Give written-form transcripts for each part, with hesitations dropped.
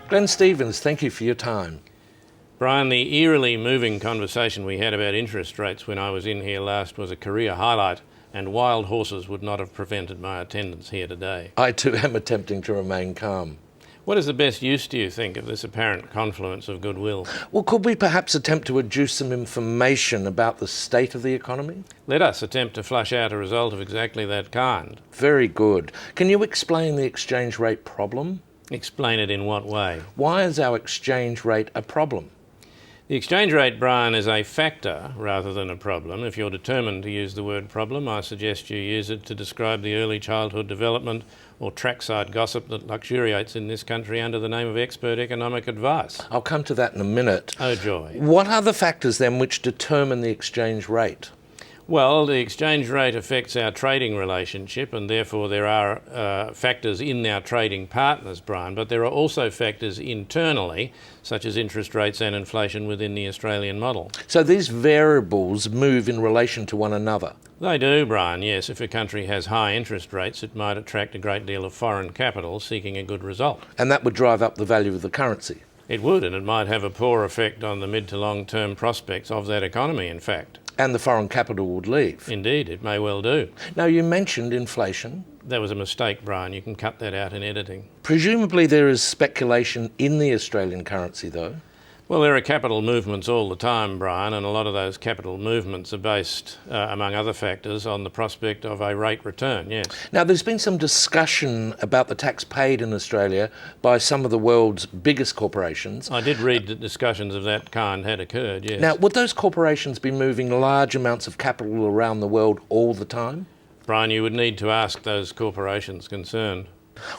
Glenn Stevens, thank you for your time. Brian, the eerily moving conversation we had about interest rates when I was in here last was a career highlight, and wild horses would not have prevented my attendance here today. I too am attempting to remain calm. What is the best use, do you think, of this apparent confluence of goodwill? Well, could we perhaps attempt to adduce some information about the state of the economy? Let us attempt to flush out a result of exactly that kind. Very good. Can you explain the exchange rate problem? Explain it in what way? Why is our exchange rate a problem? The exchange rate, Brian, is a factor rather than a problem. If you're determined to use the word problem, I suggest you use it to describe the early childhood development or trackside gossip that luxuriates in this country under the name of expert economic advice. I'll come to that in a minute. Oh, joy. What are the factors then which determine the exchange rate? Well, the exchange rate affects our trading relationship, and therefore there are factors in our trading partners, Brian, but there are also factors internally, such as interest rates and inflation within the Australian model. So these variables move in relation to one another? They do, Brian, yes. If a country has high interest rates, it might attract a great deal of foreign capital seeking a good result. And that would drive up the value of the currency? It would, and it might have a poor effect on the mid to long-term prospects of that economy, in fact. And the foreign capital would leave? Indeed, it may well do. Now, you mentioned inflation. That was a mistake, Brian. You can cut that out in editing. Presumably there is speculation in the Australian currency, though? Well, there are capital movements all the time, Brian, and a lot of those capital movements are based, among other factors, on the prospect of a rate return, yes. Now, there's been some discussion about the tax paid in Australia by some of the world's biggest corporations. I did read that discussions of that kind had occurred, yes. Now, would those corporations be moving large amounts of capital around the world all the time? Brian, you would need to ask those corporations concerned.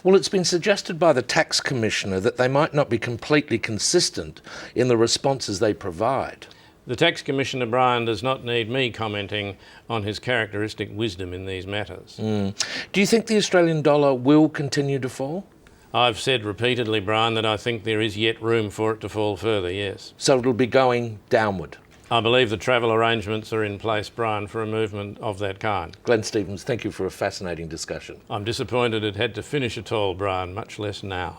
Well, it's been suggested by the Tax Commissioner that they might not be completely consistent in the responses they provide. The Tax Commissioner, Brian, does not need me commenting on his characteristic wisdom in these matters. Do you think the Australian dollar will continue to fall? I've said repeatedly, Brian, that I think there is yet room for it to fall further, yes. So it'll be going downward? I believe the travel arrangements are in place, Brian, for a movement of that kind. Glenn Stevens, thank you for a fascinating discussion. I'm disappointed it had to finish at all, Brian, much less now.